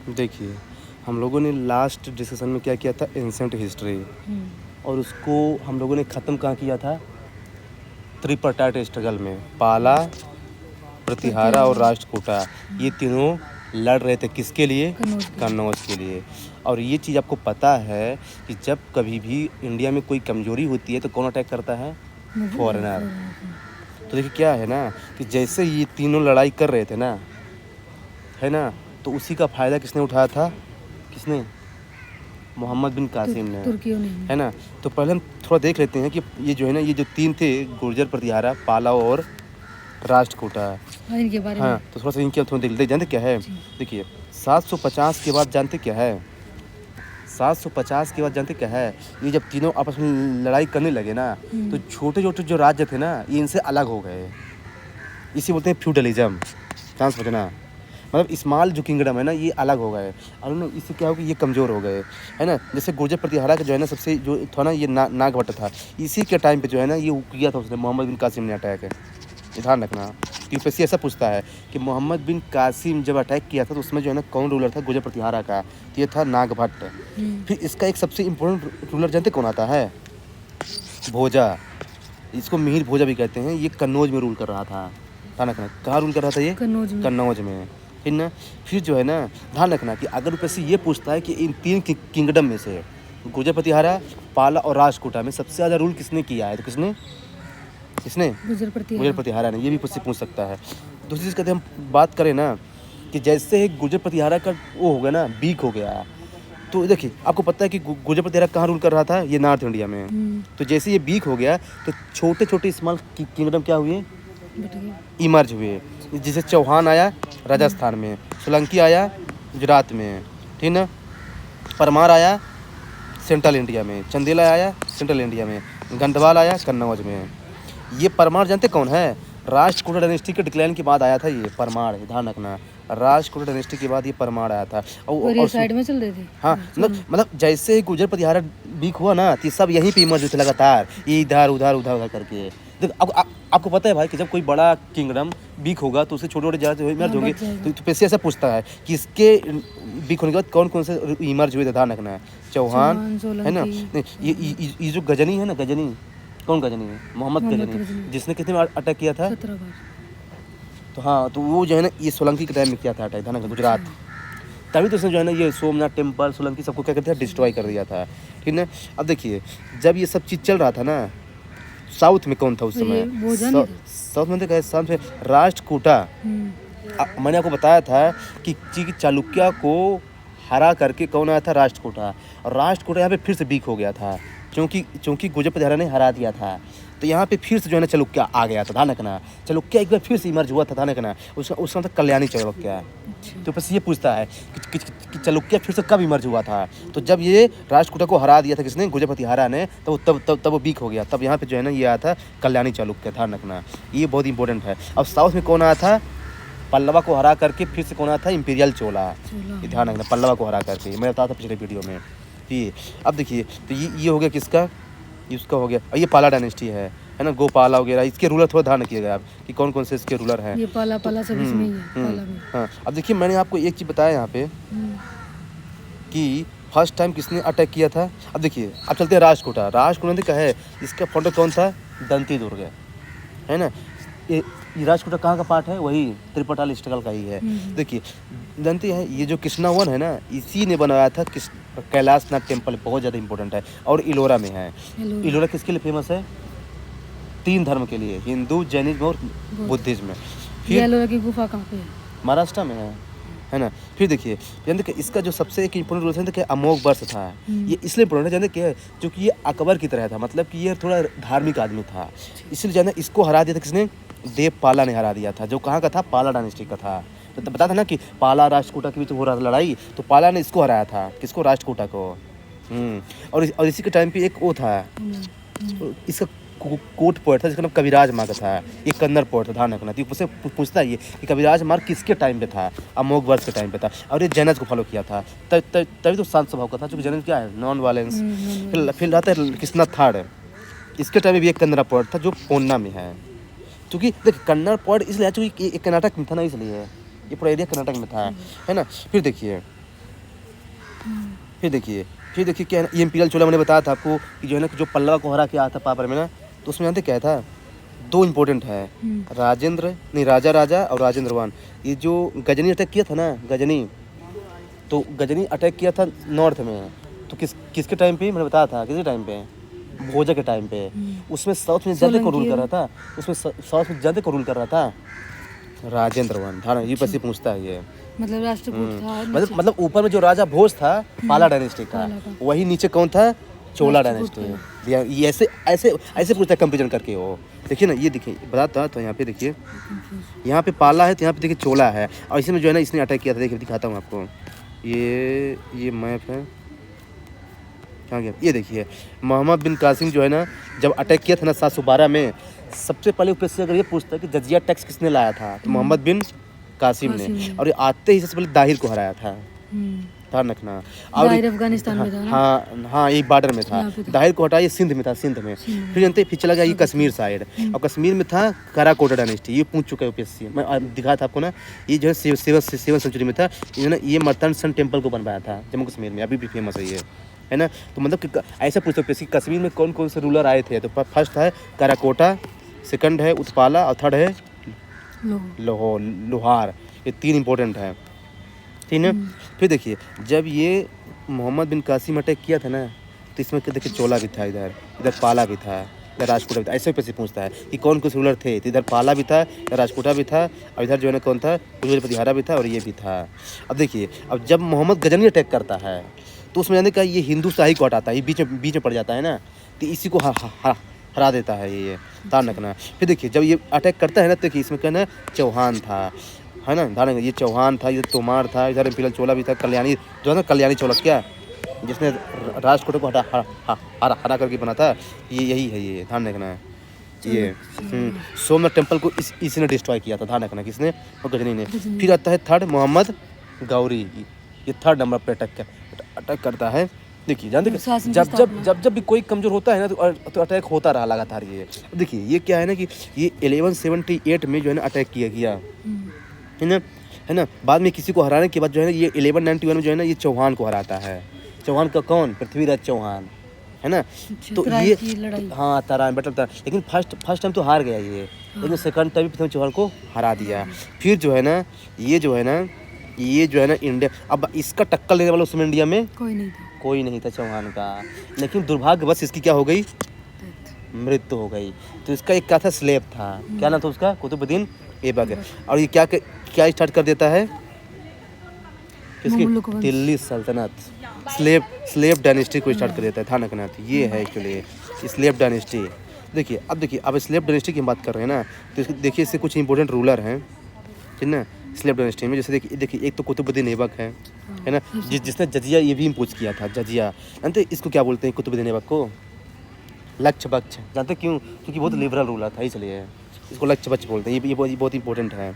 देखिए, हम लोगों ने लास्ट डिस्कशन में क्या किया था, एंशिएंट हिस्ट्री, और उसको हम लोगों ने ख़त्म कहाँ किया था, त्रिपार्टाइट स्ट्रगल में। पाला, प्रतिहारा और राष्ट्रकूटा, ये तीनों लड़ रहे थे किसके लिए? कन्नौज के लिए। और ये चीज़ आपको पता है कि जब कभी भी इंडिया में कोई कमज़ोरी होती है तो कौन अटैक करता है? फॉरेनर। तो देखिए क्या है ना कि जैसे ये तीनों लड़ाई कर रहे थे ना, है ना, तो उसी का फ़ायदा किसने उठाया था? किसने? मोहम्मद बिन कासिम ने, तुर्कियों ने, है ना। तो पहले हम थोड़ा देख लेते हैं कि ये जो है ना, ये जो तीन थे, गुर्जर, प्रतिहारा, पाला और राष्ट्रकूटा, इनके बारे में। हाँ, तो थोड़ा सा इनके थोड़ा देख लेते हैं। जानते क्या है? देखिए 750 के बाद जानते क्या है? 750 के बाद जानते क्या है? ये जब तीनों आपस में लड़ाई करने लगे ना, तो छोटे छोटे जो राज्य थे ना, ये इनसे अलग हो गए। इसी बोलते हैं फ्यूडलिज्म। ध्यान से समझना, मतलब स्मॉल जो किंगडम है ना, ये अलग हो गए और ना इससे क्या हो कि ये कमज़ोर हो गए, है ना। जैसे गुर्जर प्रतिहारा का जो है ना, सबसे जो था ना, ये नागभट्ट था। इसी के टाइम पे जो है ना, ये किया था उसने, मोहम्मद बिन कासिम ने अटैक है। ध्यान रखना, यूपीएससी ऐसा पूछता है कि मोहम्मद बिन कासिम जब अटैक किया था तो उसमें जो है ना, कौन रूलर था गुर्जर प्रतिहारा का? तो ये था नागभट्ट। फिर इसका एक सबसे इम्पोर्टेंट रूलर जानते कौन आता है? भोजा। इसको मिहिर भोजा भी कहते हैं। ये कन्नौज में रूल कर रहा था। ध्यान रखना, कहाँ रूल कर रहा था ये? कन्नौज में। फिर ना, फिर जो है ना, ध्यान रखना कि अगर यूपीएससी ये पूछता है कि इन तीन किंगडम में से गुर्जर प्रतिहारा, पाला और राष्ट्रकूटा में सबसे ज़्यादा रूल किसने किया है, तो किसने? गुर्जर प्रतिहारा ने। ये भी पूछ सकता है। दूसरी चीज़ कहते हैं, हम बात करें ना कि जैसे ही गुर्जर प्रतिहारा का वो हो गया ना, वीक हो गया, तो देखिए आपको पता है कि गुर्जर प्रतिहारा कहाँ रूल कर रहा था? ये नॉर्थ इंडिया में। तो जैसे ये वीक हो गया तो छोटे छोटे स्मॉल किंगडम क्या हुए? इमर्ज हुए। जैसे चौहान आया राजस्थान में, सोलंकी आया गुजरात में, ठीक ना, परमार आया सेंट्रल इंडिया में, चंदेला आया सेंट्रल इंडिया में, गंधवाल आया कन्नौज में। ये परमार जानते कौन है? राष्ट्रकूटा डायनेस्टी के डिक्लाइन के बाद आया था ये परमार। ध्यान रखना, राष्ट्रकूटा डायनेस्टी के बाद ये परमार आया था। और ये साइड में चल रहे थे। हाँ, मतलब जैसे ही गुर्जर प्रतिहारा वीक हुआ ना, तो सब यहीं पे इमर्ज होते लगातार, ये इधर उधर उधर उधर करके। देखो आपको पता है भाई कि जब कोई बड़ा किंगडम वीक होगा तो उससे छोटे छोटे जगह इमर्ज होंगे। तो पैसे ऐसा पूछता है कि इसके वीक होने के बाद कौन कौन से इमर्ज हुए थे? ध्यान रखना है, चौहान, है ना। ये जो गजनी है ना, गजनी, कौन गजनी है? मोहम्मद गजनी, जिसने कितने बार अटैक किया था? 17 बार। तो हाँ, तो वो जो है ना, ये सोलंकी के टाइम में किया था अटैक, था ना, गुजरात। तभी तो उसने जो है ना, ये सोमनाथ टेम्पल, सोलंकी, सबको क्या करते थे? डिस्ट्रॉय कर दिया था, ठीक है। अब देखिए, जब ये सब चीज़ चल रहा था ना, साउथ में कौन था उस समय? साउथ में तो साउथ में राष्ट्रकूटा। मैंने आपको बताया था कि चालुक्य को हरा करके कौन आया था? राष्ट्रकूटा। और राष्ट्रकूटा यहाँ पे फिर से वीक हो गया था, क्योंकि गुर्जर प्रतिहारा ने हरा दिया था। तो यहाँ पे फिर से जो है ना, चालुक्य आ गया था। ध्यान रखना, चालुक्य एक बार फिर से इमर्ज हुआ था। ध्यान रखना, उसका था कल्याणी चालुक्य। तो बस ये पूछता है कि चालुक्य फिर से कब इमर्ज हुआ था? तो जब ये राष्ट्रकूटा को हरा दिया था किसने? गुर्जर प्रतिहारा ने। तब वो वीक हो गया। तब यहाँ पे जो है ना, ये आया था कल्याणी चालुक्य। ध्यान रखना, ये बहुत इंपॉर्टेंट है। अब साउथ में कौन आया था? पल्लवा को हरा करके फिर से कौन आया था? इंपीरियल चोला। ये ध्यान रखना, पल्लवा को हरा करके, मैं बताया था पिछले वीडियो में। ये अब देखिए, तो ये हो गया किसका? ये उसका हो गया। और ये पाला डायनेस्टी है ना, गोपाला वगैरह, इसके रूलर थोड़ा ध्यान रखिएगा आप कि कौन कौन से इसके रूलर हैं। ये पाला सब इसमें ही है, पाला में। हाँ, अब देखिए, मैंने आपको एक चीज़ बताया यहाँ पे कि फर्स्ट टाइम किसने अटैक किया था। अब देखिए, अब चलते हैं राष्ट्रकूटा। राष्ट्रकूटा का है, इसका फाउंडर कौन था? दंती दुर्ग, है ना। ये राष्ट्रकूटा कहाँ का पार्ट है? वही त्रिपार्टाइट स्ट्रगल का ही है। देखिए, दंती है, ये जो कृष्णावन है ना, इसी ने बनाया था कैलाशनाथ टेम्पल, बहुत ज़्यादा इंपॉर्टेंट है। और इलोरा में है। इलोरा किसके लिए फेमस है? 3 धर्म के लिए, हिंदू, जैनिज्म और बुद्धिज्म। फिर इलोरा की गुफा कहाँ पे है? महाराष्ट्र में है ना। फिर देखिए, जानते कि इसका जो सबसे एक इम्पोर्टेंट रूल है कि अमोघ वर्ष था। ये इसलिए इम्पोर्टेंट है, जानते क्या, क्योंकि ये अकबर की तरह था, मतलब कि ये थोड़ा धार्मिक आदमी था। इसलिए जानते इसको हरा दिया था किसने? देवपाला ने हरा दिया था, जो कहाँ का था? पाला डायनेस्टी का था। तो बता था ना कि पाला राष्ट्रकूटा के बीच हो रहा था लड़ाई, तो पाला ने इसको हराया था। किसको? राष्ट्रकूटा को। और इसी के टाइम पे एक वो था, इसका कोट पोएट था जिसका नाम कविराज मार्ग था। ये कन्नड़ पोएट था। ध्यान रखना, तो उससे पूछता है ये कि कविराज मार्ग किसके टाइम पे था? अमोघ वर्ष के टाइम पे था। और ये जैनज को फॉलो किया था, तभी तो शांत स्वभाव का था, क्योंकि जैनज क्या है? Non violence. फिर रहता है कृष्णा थर्ड, इसके टाइम में भी एक कन्नड़ पोएट था जो पोन्ना में है। क्योंकि देखिए, कन्नड़ पोएट इसलिए क्योंकि कर्नाटक में था ना, इसलिए ये पूरा एरिया कर्नाटक में था, है ना। फिर देखिए, फिर देखिए क्या है ना, ये इम्पीरियल चोला मैंने बताया था आपको कि जो है ना कि जो पल्लवा को हरा के आया था पापर में ना, तो उसमें जानते क्या था, दो इम्पोर्टेंट है, राजा राजा और राजेंद्र वन। ये जो गजनी अटैक किया था ना, तो गजनी अटैक किया था नॉर्थ में, तो किसके टाइम पे मैंने बताया था, किसके टाइम पे, भोजा के टाइम पे। उसमें साउथ में ज़्यादा को रूल कर रहा था, राजेंद्र वन। हाँ ये बस पूछता है ये, मतलब राष्ट्रकूट था, मतलब ऊपर में जो राजा भोज था पाला डायनेस्टी का, वही नीचे कौन था, चोला डायनेस्टी। ये ऐसे पूछता है कंपेरिजन करके वो। देखिए ना, ये देखिए बताता तो यहाँ पे देखिए, यहाँ पे पाला है तो यहाँ पे देखिए चोला है, और इसी में जो है ना इसने अटैक किया था। देखिए दिखाता हूँ आपको, ये मैप है, कहाँ गया, ये देखिए मोहम्मद बिन कासिम जो है ना जब अटैक किया था ना 712 में, सबसे पहले ऊपर अगर ये पूछता है कि जजिया टैक्स किसने लाया था, तो मोहम्मद बिन कासिम ने, और ये आते ही सबसे पहले दाहिर को हराया था, ध्यान रखना। और अफगानिस्तान में था ना? हाँ ये बॉर्डर में था, दाहिर को हटाया, सिंध में था, फिर जानते फिर चला गया ये कश्मीर साइड, और कश्मीर में था कराकोटा डायनेस्टी। ये पूछ चुका है यूपीएससी, मैं दिखाया था आपको ना, ये जो है 7वीं सेंचुरी में था, ये मर्तन सन टेम्पल को बनवाया था जम्मू कश्मीर में, अभी भी फेमस है ये, है ना। तो मतलब कि ऐसा पूछ सकते हैं कश्मीर में कौन कौन से रूलर आए थे, तो फर्स्ट है कराकोटा, सेकंड है उत्पाला, और थर्ड है लोहार। ये 3 इंपॉर्टेंट है, ठीक है। फिर देखिए जब ये मोहम्मद बिन कासिम अटैक किया था ना, तो इसमें देखिए चोला भी था, इधर पाला भी था, इधर राजपूता भी था। ऐसे पैसे पूछता है कि कौन कौन से रूलर थे, तो इधर पाला भी था, इधर राजपूता भी था, और इधर जो है ना कौन था, प्रतिहारा भी था, और ये भी था। अब देखिए, अब जब मोहम्मद गजनी अटैक करता है तो उसमें जाने का ये हिंदू शाही को हटाता है, ये बीच में पड़ जाता है ना, तो इसी को हरा देता है ये, ध्यान रखना। फिर देखिए जब ये अटैक करता है ना, तो देखिए इसमें कहना चौहान था, है ना, ध्यान रखना, ये चौहान था, इधर तोमार था, इधर इम्पीरियल चोला भी था, कल्याणी जो है ना, कल्याणी चौलक्या, जिसने राजकोट को हरा करके बना था, ये यही है, ये ध्यान रखना। ये सोमनाथ टेम्पल को इसने डिस्ट्रॉय किया था, ध्यान रखना, किसने, और गजनी ने। फिर आता है थर्ड मोहम्मद गौरी, ये थर्ड नंबर पे अटैक करता है। देखिए जानते जब भी कोई कमजोर होता है ना, तो अटैक होता रहा लगातार। ये देखिए ये क्या है ना कि ये 1178 में जो है ना अटैक किया गया, है ना। बाद में किसी को हराने के बाद जो है ना, ये 1191 में जो है ना ये चौहान को हराता है। चौहान का कौन, पृथ्वीराज चौहान, है ना। तो ये हाँ तराइन बैटल था, लेकिन फर्स्ट टाइम तो हार गया ये, लेकिन सेकंड टाइम पृथ्वी चौहान को हरा दिया। फिर जो है ना ये जो है ना इंडिया, अब इसका टक्कर लेने वाला उसमें इंडिया में कोई नहीं था चौहान का, लेकिन दुर्भाग्यवश इसकी क्या हो गई, मृत्यु हो गई। तो इसका एक क्या था, स्लेब था, क्या नाम था उसका, कुतुबुद्दीन ऐबक। और ये क्या स्टार्ट कर देता है, किसकी, दिल्ली सल्तनत, स्लेब डायनेस्टी को स्टार्ट कर देता है, ध्यान रखना। ये है एक्चुअली स्लेब डायनेस्टी। देखिए अब स्लेब डायनेस्टी की बात कर रहे हैं ना, तो देखिए इससे कुछ इंपॉर्टेंट रूलर हैं, ठीक ना, स्लेब डायनेस्टी में। जैसे देखिए एक तो कुतुबुद्दीन ऐबक है ना, जिसने जजिया ये भी इम्पोज किया था, जजिया। जानते इसको क्या बोलते हैं, कुतुबुद्दीन ऐबक को लक्ष्य बख्श, जानते क्यों, क्योंकि बहुत लिबरल रूलर था, इसलिए इसको लक्ष्य बख्श बोलते हैं। ये बहुत इंपॉर्टेंट है।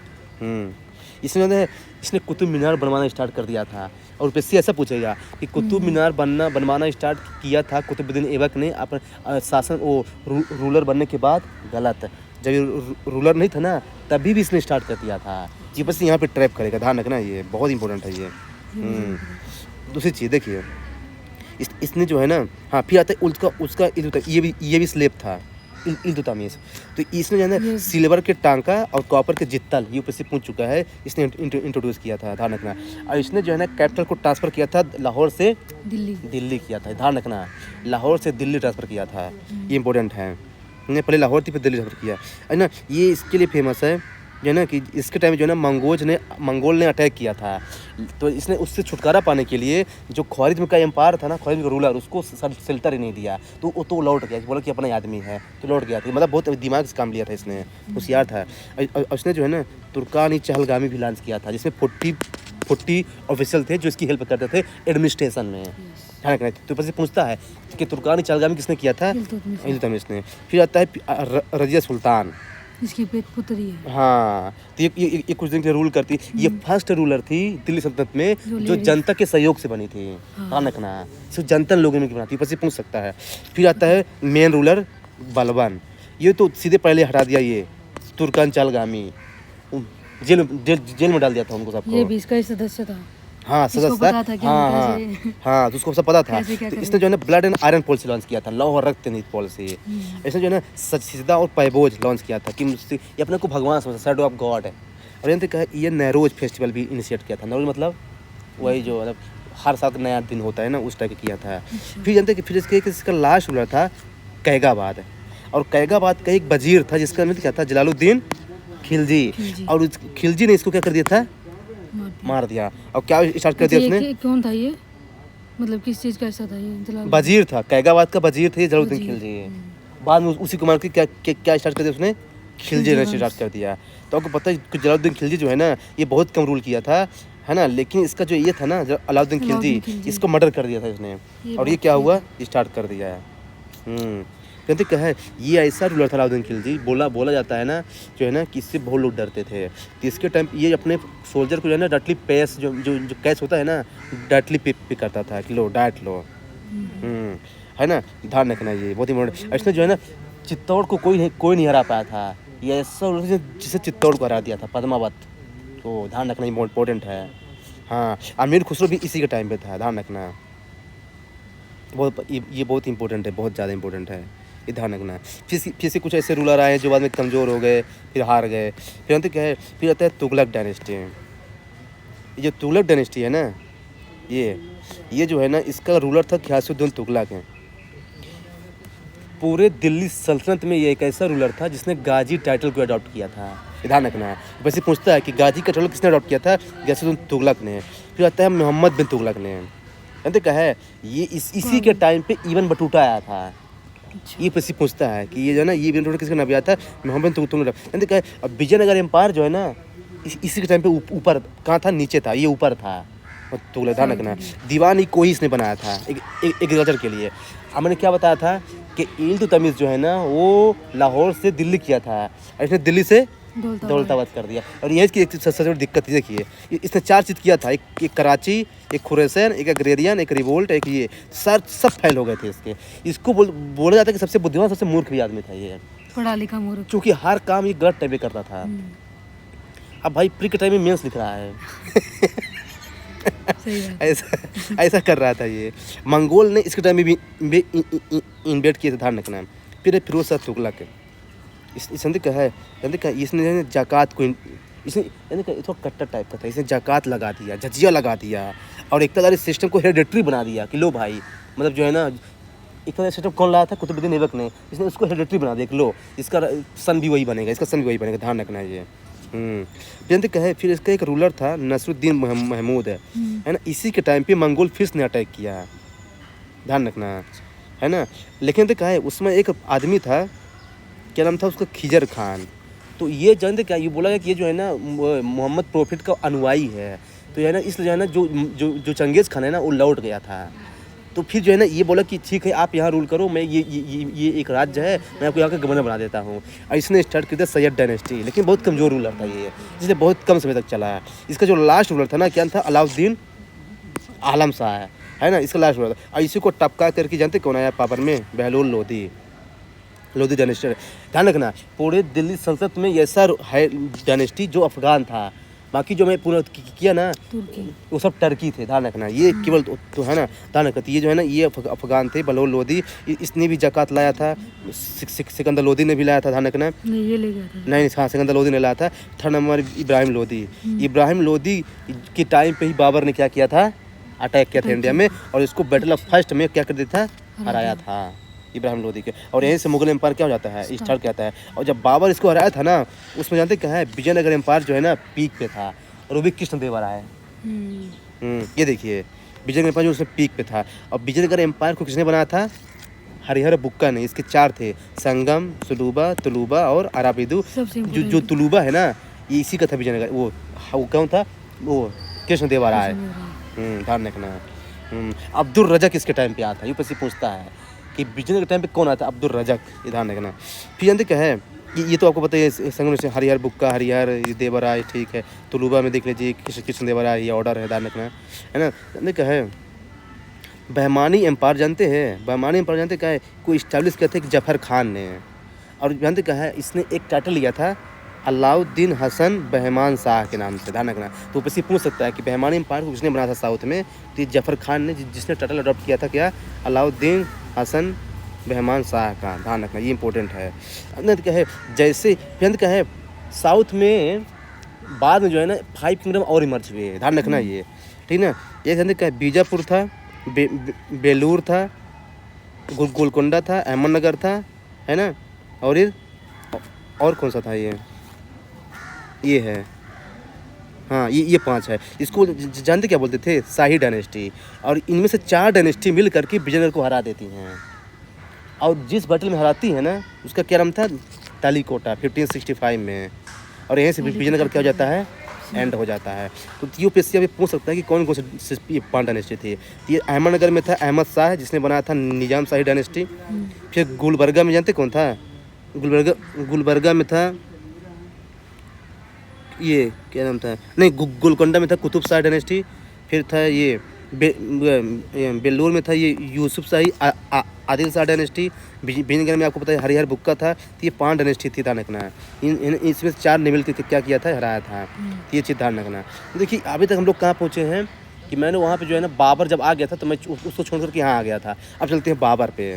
इसने कुतुब मीनार बनवाना स्टार्ट कर दिया था, और यूपीएससी ऐसा पूछेगा कि कुतुब मीनार बनवाना स्टार्ट किया था कुतुबुद्दीन ऐबक ने अपने शासन रूलर बनने के बाद, गलत। जब ये रूलर नहीं था ना, तभी भी इसने स्टार्ट कर दिया था। ये बस यहाँ पे ट्रैप करेगा, ध्यान रखना, ये बहुत इंपॉर्टेंट है ये। दूसरी चीज़ देखिए, इसने जो है ना, हाँ फिर आता है उसका ये भी स्लेब था, इल्तुतमिश। तो इसने जो है ना सिल्वर के टांका और कॉपर के जित्तल, ये ऊपर से पूछ चुका है, इसने इंट्रोड्यूस किया था, ध्यान रखना। और इसने जो है ना कैपिटल को ट्रांसफ़र किया था लाहौर से दिल्ली किया था, ध्यान रखना, लाहौर से दिल्ली ट्रांसफ़र किया था, ये इंपॉर्टेंट है। पहले लाहौर थी, फिर दिल्ली ट्रांसफ़र किया, है ना। ये इसके लिए फेमस है जो है ना कि इसके टाइम जो है ना मंगोल ने अटैक किया था, तो इसने उससे छुटकारा पाने के लिए जो ख्वारिज़्म का एम्पायर था ना, ख्वारिज़्म का रूलर, उसको शेल्टर ही नहीं दिया, तो लौट गया, बोला कि अपना आदमी है, तो लौट गया था। मतलब बहुत दिमाग से काम लिया था इसने, होशियार था। और उसने जो है ना तुर्कानी चहलगामी भी लॉन्च किया था, जिसमें 40 ऑफिशियल थे जो इसकी हेल्प करते थे एडमिनिस्ट्रेशन में, ध्यान रखना। तो ऊपर से पूछता है कि तुर्कानी चहलगामी किसने किया था, इल्तुतमिश ने। फिर आता है रजिया सुल्तान, इसकी पुत्री है। हाँ, तो ये कुछ दिन के लिए रूल करती। ये फर्स्ट रूलर थी दिल्ली सल्तनत में जो जनता के सहयोग से बनी थी, ध्यान रखना, सिर्फ जनता लोगों में बनाती, ऊपर से पूछ सकता है। फिर आता है मेन रूलर बलबन, ये तो सीधे पहले हटा दिया, ये तुर्कान चालगामी जेल में डाल दिया था उनको सबको। ये भी इसका ही सदस्य था। हाँ सजा इसको पता था कि हाँ हम हाँ कैसे हाँ, तो उसको सब पता था। कैसे क्या तो करना इसने जो है ना blood and iron policy launch किया था, लौह और रक्त निधि पॉलिसी। इसने जो है ना सचिदा और पैबोज लॉन्च किया था कि ये अपने को भगवान समझता, शैडो ऑफ गॉड है। और ये कहा ये नैरोज फेस्टिवल भी इनिशिएट किया था। नैरोज मतलब वही जो मतलब हर साल का नया दिन होता है ना, उस टाइप का किया था। फिर जानते कि फिर इसका लास्ट रूलर था कैगाबाद। और कैगाबाद का एक वजीर था जिसका नाम क्या था, जलालुद्दीन खिलजी। खिलजी। और उस खिलजी ने इसको क्या कर दिया था, मार दिया। और क्या स्टार्ट कर अच्छा, दिया उसने, कौन था ये, मतलब किस चीज़ का ऐसा था ये जलाल? वजीर था, कैगाबाद का वजीर थे जलालुद्दीन वजीर, खिलजी। बाद में उसी को मार के क्या स्टार्ट कर दिया उसने, खिलजी ने स्टार्ट कर दिया। तो आपको पता है कि जलालुद्दीन खिलजी जो है ना, ये बहुत कम रूल किया था, है ना। लेकिन इसका जो ये था ना, जो अलाउद्दीन खिलजी, इसको मर्डर कर दिया था इसने। और ये क्या हुआ, स्टार्ट कर दिया है। कहते क्या है, ये ऐसा रूलर था अलाउद्दीन खिलजी, बोला जाता है ना, जो है ना कि इससे बहुत लोग डरते थे। तो इसके टाइम ये अपने सोल्जर को जो है ना डायरेक्टली पैस जो कैश होता है ना, डायरेक्टली पे करता था कि लो डाइट लो। है ना, ध्यान रखना ये बहुत इंपॉर्टेंट। इसने जो है ना चित्तौड़ को कोई नहीं हरा पाया था। ये ऐसा जिसे चित्तौड़ को हरा दिया था, पद्मावत। तो ध्यान रखना इम्पोर्टेंट है। हाँ, अमीर खुसरो भी इसी के टाइम पे था, ध्यान रखना। ये बहुत इंपॉर्टेंट है, बहुत ज़्यादा इंपॉर्टेंट है, ये ध्यान रखना। फिर से कुछ ऐसे रूलर आए जो बाद में कमज़ोर हो गए, फिर हार गए। फिर अंत क्या है, फिर आता है तुगलक डायनेस्टी। ये जो तुगलक डायनेस्टी है ना, ये जो है ना, इसका रूलर था घियासुद्दीन तुगलक है। पूरे दिल्ली सल्तनत में ये एक ऐसा रूलर था जिसने गाजी टाइटल को अडॉप्ट किया था, ध्यान रखना है। वैसे पूछता है कि गाजी का टाइटल किसने अडॉप्ट किया था, घियासुद्दीन तुगलक ने। फिर आता है मोहम्मद बिन तुगलक ने। जानते क्या है, ये इसी के टाइम पे इबन बटूता आया था। ये वैसे पूछता है कि ये जो है ना, ये इबन बटूता किसका नाम आया था, मोहम्मद बिन तुगलक। जानते क्या है, अब विजयनगर एम्पायर जो है ना, इसी के टाइम पे ऊपर कहाँ था, नीचे था, ये ऊपर था। तुगलक, ध्यान रखना। दीवान ही कोई इसने बनाया था एग्रीकल्चर के लिए। अब मैंने क्या बताया था कि इल्तुतमिश जो है ना, वो लाहौर से दिल्ली किया था, इसने दिल्ली से दौलताबाद कर दिया। और यही इसकी एक सबसे बड़ी दिक्कत थी। देखिए, इसने 4 चीज़ किया था, एक कराची, एक खुरैसन, एक अग्रेरियन, एक रिवोल्ट, एक ये सब फेल हो गए थे इसके। इसको बोला जाता है कि सबसे बुद्धिमान, सबसे मूर्ख भी आदमी था ये, पढ़ा लिखा मूर्ख, क्योंकि हर काम ये गलत टाइप करता था। अब भाई प्री के टाइम में मेंस लिख रहा है ऐसा कर रहा था ये। मंगोल ने इसके टाइम में भी इन्वेट किए थे, ध्यान रखना। फिर फिरोज शाह तुगलक, इसने क्या है, इसने ज़कात को, इसने थोड़ा कट्टर टाइप का था, इसने ज़कात लगा दिया, जजिया लगा दिया। और इक़्तिदारी सिस्टम को हेरिडेटरी बना दिया कि लो भाई, मतलब जो है ना, इक़्तिदारी सिस्टम कौन लाया था, कुतुबुद्दीन ऐबक ने। इसने उसको हेरिडेटरी बना दिया कि लो इसका सन भी वही बनेगा, इसका सन भी वही बनेगा, ध्यान रखना है ये। जानते क्या है, फिर इसका एक रूलर था नसरुद्दीन महमूद है ना। इसी के टाइम पे मंगोल फिर ने अटैक किया, ध्यान रखना है ना। लेकिन तो क्या है, उसमें एक आदमी था, क्या नाम था उसका, खिजर खान। तो ये जानते क्या, ये बोला गया कि ये जो है ना मोहम्मद प्रॉफिट का अनुयायी है। तो ये है ना, इसलिए जो है ना, जो चंगेज़ खान है ना, वो लौट गया था। तो फिर जो है ना, ये बोला कि ठीक है आप यहाँ रूल करो, मैं ये एक राज्य है, मैं आपको यहाँ का गवर्नर बना देता हूँ। और इसने स्टार्ट किया था सैयद डायनेस्टी। लेकिन बहुत कमज़ोर रूलर था ये, जिसने बहुत कम समय तक चला है। इसका जो लास्ट रूलर था ना, क्या था, अलाउद्दीन आलम शाह है ना, इसका लास्ट रूलर था। और इसी को टपका करके जानते कौन आया पावर में, बहलोल लोधी डायनेस्टी। ध्यान रखना, पूरे दिल्ली सल्तनत में ऐसा है डायनेस्टी जो अफगान था, बाकी जो मैं पूरा किया ना, वो सब टर्की थे, ध्यान रखना। ये केवल तो है ना, ध्यान रखना। ये जो है ना, ये अफगान थे, बहलोल लोधी। इसने भी ज़कात लाया था, सिकंदर लोधी ने भी लाया था, ध्यान रखना। ये ले गया था, नहीं, हाँ, सिकंदर लोधी ने लाया था। थर्ड नंबर इब्राहिम लोधी के टाइम पे ही बाबर ने क्या किया था, अटैक किया था इंडिया में, और इसको बैटल ऑफ फर्स्ट में क्या कर दिया था, हराया था इब्राहिम लोधी के। और यहीं से मुगल एम्पायर क्या हो जाता है, स्टार्ट कहता है। और जब बाबर इसको हराया था ना, उसमें जानते क्या है, विजयनगर एम्पायर जो है ना पीक पे था, और वो भी कृष्णदेवराय है। ये देखिए, विजयनगर एम्पायर जो उसमें पीक पे था। और विजयनगर एम्पायर को किसने बनाया था, हरिहर बुक्का ने। इसके 4 थे, संगम, तुलुबा और अराबिदु। जो तुलुबा है ना, ये इसी का था विजयनगर। वो कौन था, वो कृष्णदेवराय। ध्यान रखना। अब्दुल रज़क किसके टाइम पे आया था, यूपीएससी पूछता है कि विजयनगर के टाइम पे कौन आता है, अब्दुल रज़क, ये ध्यान रखना। फिर जानते क्या है, ये तो आपको पता है, संगम से हरिहर बुक्का, हरिहर देवराय, ठीक है। तुलुबा में देख लीजिए कृष्णदेवराय, ये ऑर्डर है, ध्यान रखना है ना। जानते क्या है, बहमानी एम्पायर जानते हैं, बहमानी एम्पायर जानते क्या है, को इस्टेब्लिश किया था कि जफ़र खान ने। और जानते क्या है, इसने एक टाइटल लिया था अलाउद्दीन हसन बहमान शाह के नाम से, ध्यान रखना। तो ऊपर से पूछ सकता है कि बहमानी एम्पायर को किसने बनाया था साउथ में, तो ये जफर खान ने, जिसने टाइटल अडॉप्ट किया था क्या, अलाउद्दीन हसन बहमान शाह का, ध्यान रखना, ये इंपॉर्टेंट है। अंत क्या है, जैसे अंत क्या है, साउथ में बाद में जो है ना 5 किंगडम और इमर्ज हुए, ध्यान रखना ये, ठीक ना। एक अंत क्या है, बीजापुर था, बेलूर था, गोलकोंडा था, अहमदनगर था, है ना, और कौन सा था ये है, हाँ ये 5 है। इसको जानते क्या बोलते थे, शाही डायनेस्टी। और इनमें से 4 डायनेस्टी मिल करके विजयनगर को हरा देती हैं, और जिस बैटल में हराती है ना उसका क्या नाम था, तालीकोटा 1565 में। और यहीं से विजयनगर क्या हो जाता है, एंड हो जाता है। तो यूपीएससी अभी पूछ सकता है कि कौन कौन से 5 डायनेस्टी थी। ये अहमदनगर में था अहमद शाह, जिसने बनाया था निजाम शाही डायनेस्टी। फिर गुलबर्गा में जानते कौन था, गुलबर्गा में था ये क्या नाम था, नहीं गोलकोंडा में था कुतुब शाह डायनेस्टी। फिर था ये बेल्लूर में था ये यूसुफ शाही आदिल शाह डायनेस्टी। विजयनगर में आपको पता है हरिहर बुक्का था। तो ये 5 डायनेस्टी थी, ध्यान रखना। इसमें 4 ने मिल के क्या किया था, हराया था। तो ये चीज़ ध्यान रखना। तो देखिए अभी तक हम लोग कहाँ पहुँचे हैं कि मैंने वहाँ पे जो है ना बाबर जब आ गया था तो मैं उसको छोड़ करके यहाँ आ गया था। अब चलते हैं बाबर पे।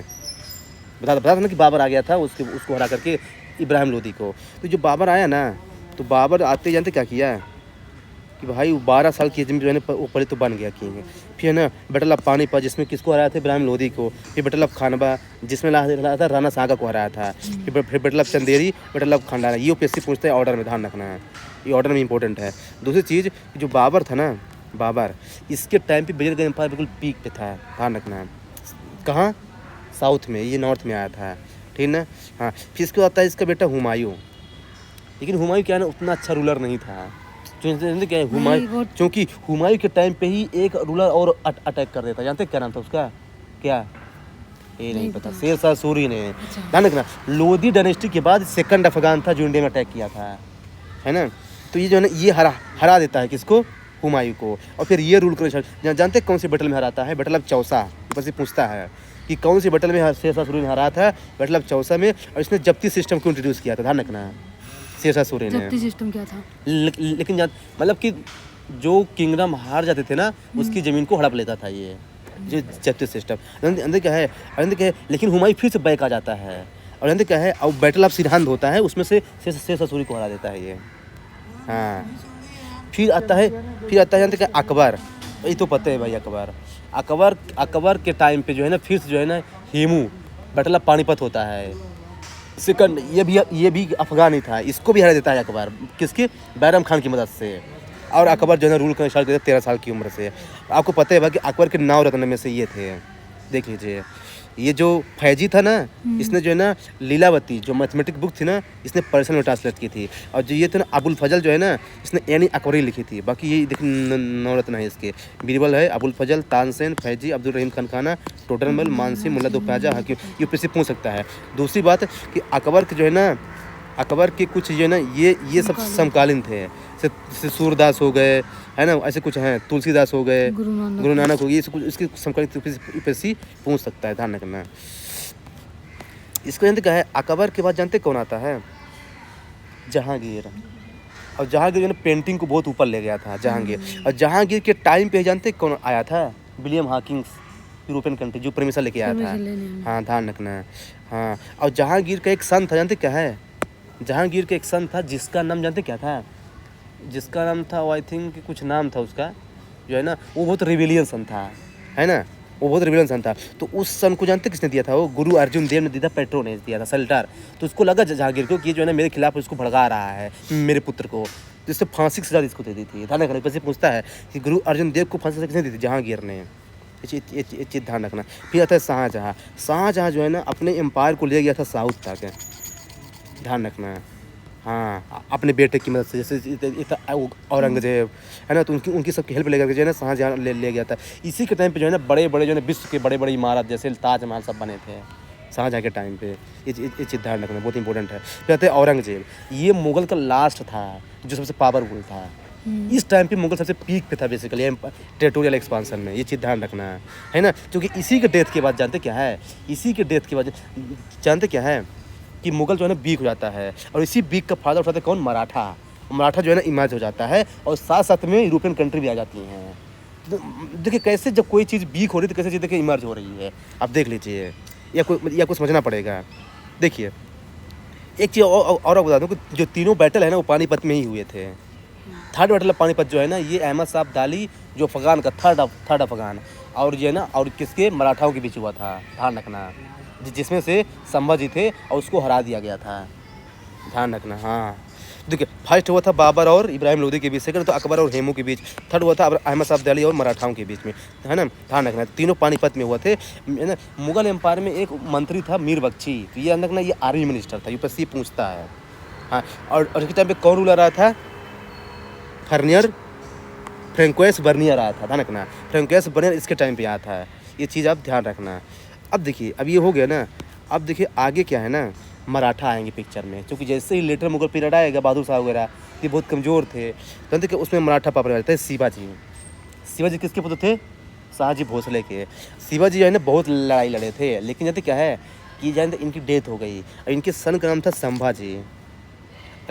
बता था ना कि बाबर आ गया था, उसको हरा करके इब्राहिम लोदी को। तो जो बाबर आया ना, तो बाबर आते जानते क्या किया कि भाई 12 साल की जमीन जो है ना वो पहले तो बन गया किंग। फिर है ना बैटल ऑफ पानीपत, जिसमें किसको हराया था, इब्राहिम लोदी को। फिर बैटल ऑफ खानबा, जिसमें हराया था राणा सांगा को हराया था। फिर battle of Chanderi, battle of Khandara. ये यूपीएससी पूछता है ऑर्डर में, ध्यान रखना है, ये ऑर्डर में इंपॉर्टेंट है। दूसरी चीज़, जो बाबर था ना, बाबर इसके टाइम पे विजयनगर एम्पायर बिल्कुल पीक पे था, ध्यान रखना है। कहाँ, साउथ में, ये नॉर्थ में आया था, ठीक ना। हाँ, फिर इसके आता है इसका बेटा हुमायूं। लेकिन हुमायूं क्या है ना उतना अच्छा रूलर नहीं था। क्या है हुमायूं, क्योंकि हुमायूं के टाइम पे ही एक रूलर और अटैक कर देता, जानते क्या नाम था उसका, क्या ये नहीं पता, शेरशाह सूरी ने। ध्यान रखना, लोदी डायनेस्टी के बाद सेकंड अफगान था जो इंडिया में अटैक किया था, है ना। तो ये जो है ना ये हरा देता है किसको, हुमायूं को। और फिर ये रूल कर, जानते कौन सी बैटल में हराता है, बैटल ऑफ चौसा। ऊपर से पूछता है कि कौन सी बैटल में शेरशाह सूरी ने हराया था, बैटल ऑफ चौसा में। और इसने जब्ती सिस्टम को इंट्रोड्यूस किया था, ध्यान रखना, शेरशाह सूरी ने। जब्ती सिस्टम क्या था? लेकिन मतलब कि जो किंगडम हार जाते थे ना उसकी ज़मीन को हड़प लेता था ये जो जब्ती सिस्टम। अंदर क्या है, लेकिन हुमायूं फिर से बैक आ जाता है। और अंदर क्या है, और बैटल ऑफ सिरहिंद होता है, उसमें से शेरशाह सूरी को हरा देता है ये। हाँ, फिर आता है जानते क्या, अकबर। ये तो पता है भाई, अकबर के टाइम पे जो है ना फिर से जो है ना हेमू, बैटल ऑफ पानीपत होता है। सेकंड ये भी अफगान ही था, इसको भी हरा देता है अकबर, किसके, बैरम खान की मदद से। और अकबर जो है ना रूल करना स्टार्ट किया 13 साल की उम्र से। आपको पता है कि अकबर के 9 रत्न में से ये थे, देख लीजिए। ये जो फैजी था ना, इसने जो है ना लीलावती जो मैथमेटिक बुक थी ना, इसने पर्सन में ट्रांसलेट की थी। और जो ये थे ना अबुल फजल जो है ना, इसने यानी अकबरी लिखी थी। बाकी ये देखिए 9 रत्न है इसके, बीरबल है, अबुल फजल, तानसेन, फैजी, अब्दुल रहीम खान, टोडरमल, मानसी, मुल्ला दो प्याजा, हकीम। यूपीएससी पूछ सकता है। दूसरी बात कि अकबर के जो है ना, अकबर के कुछ जो है ना ये सब समकालीन थे, जैसे सूरदास हो गए, है ना, ऐसे कुछ हैं, तुलसीदास हो गए, गुरु नानक हो गए, ये सब कुछ इसके समकालीन यूपीएससी पूछ सकता है, ध्यान रखना। इसको जानते क्या है, अकबर के बाद जानते कौन आता है, जहांगीर। और जहांगीर जो है पेंटिंग को बहुत ऊपर ले गया था, जहांगीर। और जहांगीर के टाइम पे जानते कौन आया था, विलियम हॉकिंस, यूरोपियन कंट्री जो परमिशन लेके आया था। हाँ, ध्यान रखना। हाँ, और जहांगीर का एक सन था, जानते क्या है, जहांगीर का एक सन था जिसका नाम जानते क्या था, जिसका नाम था आई थिंक कुछ नाम था उसका, जो है ना वो बहुत रिविलियन सन था, है ना, वो बहुत रिविलियन सन था। तो उस सन को जानते किसने दिया था, वो गुरु अर्जुन देव ने दिया था, पेट्रोनेस दिया था, सल्टार। तो उसको लगा जहांगीर को कि जो है ना मेरे खिलाफ उसको भड़का रहा है, मेरे पुत्र को, तो इससे फांसी की सजा इसको दे दी थी। ध्यान रखना, कैसे पूछता है कि गुरु अर्जुन देव को फांसी किसने दी थी, जहांगीर ने। ये चीज़ ध्यान रखना। फिर आता है शाहजहाँ जो है ना अपने एम्पायर को ले गया था साउथ तक, ध्यान रखना। हाँ, अपने बेटे की मदद से, जैसे औरंगजेब है ना, तो उनकी सबकी हेल्प लेकर जो है ना शाहजहाँ ले गया था। इसी के टाइम पे जो है ना बड़े बड़े जो है विश्व के बड़े बड़े इमारत जैसे ताजमहल सब बने थे शाहजहाँ के टाइम पे। ये चीज़ ध्यान रखना, बहुत इंपॉर्टेंट है। फिर आते हैं औरंगजेब, ये मुगल का लास्ट था जो सबसे पावरफुल था। इस टाइम पे मुगल सबसे पीक पे था बेसिकली टेरिटोरियल एक्सपांसन में। ये चीज़ ध्यान रखना है ना, क्योंकि इसी के डेथ के बाद जानते क्या है, इसी के डेथ के बाद जानते क्या है कि मुगल जो है ना वीक हो जाता है, और इसी वीक का फायदा उठाते कौन, मराठा। मराठा जो है ना इमर्ज हो जाता है, और साथ साथ में यूरोपियन कंट्री भी आ जाती हैं। तो देखिए कैसे जब कोई चीज़ वीक हो रही है तो कैसे चीज़ देखिए इमर्ज हो रही है, आप देख लीजिए, या कुछ समझना पड़ेगा। देखिए एक चीज़ और बता दूँ कि जो तीनों बैटल है ना वो पानीपत में ही हुए थे। थर्ड बैटल ऑफ पानीपत जो है ना ये अहमद साहब दाली जो अफगान का थर्ड अफगान, और ये ना और किसके, मराठाओं के बीच हुआ था, ध्यान रखना, जिसमें से संभाजी थे और उसको हरा दिया गया था, ध्यान रखना। हाँ देखिए फर्स्ट हुआ था बाबर और इब्राहिम लोदी के बीच, सेकंड तो अकबर और हेमू के बीच, थर्ड हुआ था अहमद साहब दाली और मराठाओं के बीच में, है ना, ध्यान रखना। तीनों पानीपत में हुए थे, है ना। मुगल एम्पायर में एक मंत्री था मीर बख्शी, तो ये ध्यान रखना ये आर्मी मिनिस्टर था, यूपीएससी पूछता है। हाँ और इसके टाइम पे कौन रूलर रहा था, फ्रेंकोइस बर्नियर आया था, ध्यान रखना, फ्रेंकोइस बर्नियर इसके टाइम पे आया था, ये चीज़ आप ध्यान रखना। अब देखिए अब ये हो गया ना, अब देखिए आगे क्या है ना, मराठा आएंगे पिक्चर में, क्योंकि जैसे ही लेटर मुगल पीरियड आएगा, बहादुर शाह वगैरह ये बहुत कमज़ोर थे, तो देखिए उसमें मराठा पापड़ जाते हैं। शिवाजी किसके पुत्र थे, शाहजी भोसले के। शिवाजी जो है ना बहुत लड़ाई लड़े थे, लेकिन जानते क्या है कि जानते इनकी डेथ हो गई, और इनके सन का नाम था संभाजी,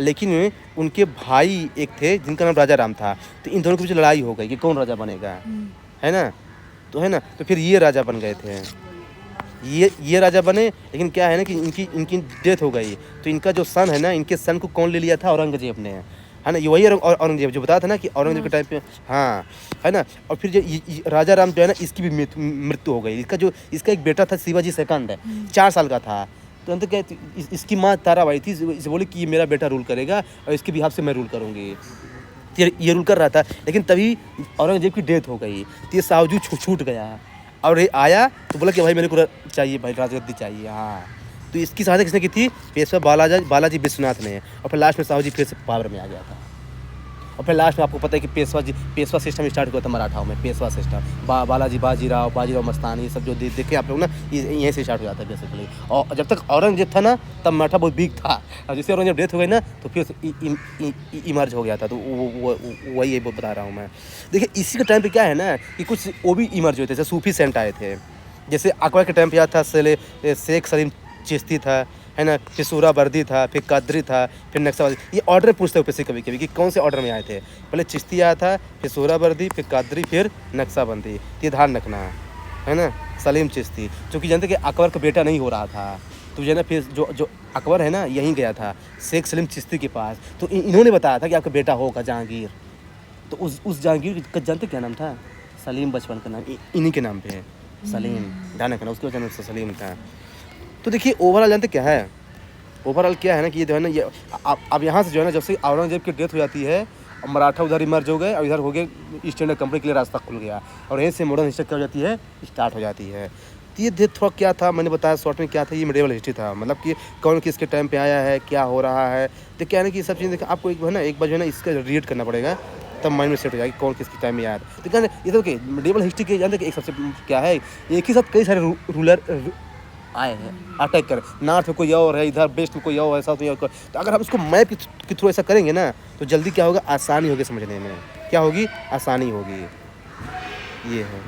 लेकिन उनके भाई एक थे जिनका नाम राजा राम था, तो इन दोनों के बीच लड़ाई हो गई कि कौन राजा बनेगा, है ना, तो फिर ये राजा बन गए थे, ये राजा बने, लेकिन क्या है ना कि इनकी डेथ हो गई, तो इनका जो सन है ना, इनके सन को कौन ले लिया था, औरंगजेब ने, है ना, ये वही औरंगजेब जो बताया था ना कि औरंगजेब के टाइम पे, हाँ है ना। और फिर जो राजा राम जो है ना इसकी भी मृत्यु हो गई। इसका एक बेटा था शिवाजी सेकंड, 4 साल का था, तो अंत क्या इसकी माँ ताराबाई थी, इसे बोली कि ये मेरा बेटा रूल करेगा और इसके बिहाफ से मैं रूल करूँगी। ये रूल कर रहा था, लेकिन तभी औरंगजेब की डेथ हो गई, तो ये सावजू छूट गया, और ये आया तो बोला कि भाई मेरे को चाहिए, भाई राजगद्दी चाहिए। हाँ तो इसकी सहायता किसने की थी, पेशवा बालाजी विश्वनाथ ने, और फिर लास्ट में साहू जी फिर से पावर में आ गया था। और फिर लास्ट में आपको पता है कि पेशवा सिस्टम स्टार्ट हुआ था मराठाओं में, पेशवा सिस्टम, बालाजी बाजीराव मस्तानी, ये सब जो देखे आप लोग ना, यहीं से स्टार्ट हो जाता है बेसिकली। और जब तक औरंगजेब था ना तब मराठा बहुत वीक था, और जैसे औरंगजेब डेथ हो गई ना तो फिर इमर्ज हो गया था, तो वही बता रहा हूँ मैं। देखिए इसी के टाइम पे क्या है ना कि कुछ वो भी इमर्ज हुए थे, जैसे सूफी सेंट आए थे, जैसे अकबर के टाइम पे याद था शेख सलीम चिश्ती था, है ना, फिर सूरावर्दी था, फिर कादरी था, फिर नक्शबंदी। ये ऑर्डर पूछते हुए कभी कभी कि कौन से ऑर्डर में आए थे, पहले चिश्ती आया था, फिर सूरावर्दी, फिर कादरी, फिर नक्शबंदी। ये ध्यान रखना है ना, सलीम चिश्ती, क्योंकि जानते कि अकबर का बेटा नहीं हो रहा था, तो जो है ना फिर जो अकबर है ना यहीं गया था शेख सलीम चिश्ती के पास, तो इन्होंने बताया था कि आपका बेटा होगा जहांगीर, तो उस जहांगीर का जानते क्या नाम था, सलीम बचपन का नाम इन्हीं के नाम पे है, सलीम, ध्यान रखना, उसके वजह से सलीम था। तो देखिए ओवरऑल जानते क्या है, ओवरऑल क्या है ना कि ये जो है ना ये अब यहाँ से जो है ना जब से औरंगजेब की डेथ हो जाती है, और मराठा उधर इमर्ज हो गए, और इधर हो गए ईस्ट इंडिया कंपनी के लिए रास्ता खुल गया, और यहीं से मॉडर्न हिस्ट्री क्या हो जाती है, स्टार्ट हो जाती है। तो ये डेथ थोड़ा क्या था, मैंने बताया शॉर्ट में क्या था, ये मिडिवल हिस्ट्री था, मतलब कि कौन किसके टाइम पे आया है, क्या हो रहा है। तो क्या है ना कि सब चीज़ आपको एक है एक बार जो है ना इसका रीड करना पड़ेगा, तब माइंड में सेट हो जाएगी कौन किसके टाइम में आया था। तो क्या ये तो कि मिडिवल हिस्ट्री के जानते कि एक सबसे क्या है, एक ही साथ कई सारे रूलर आए हैं अटैक कर, नॉर्थ में कोई और है, इधर वेस्ट में कोई और है, साउथ में और। तो अगर हम इसको मैप के थ्रू ऐसा करेंगे ना तो जल्दी क्या होगा, आसानी होगी समझने में, क्या होगी, आसानी होगी, ये है।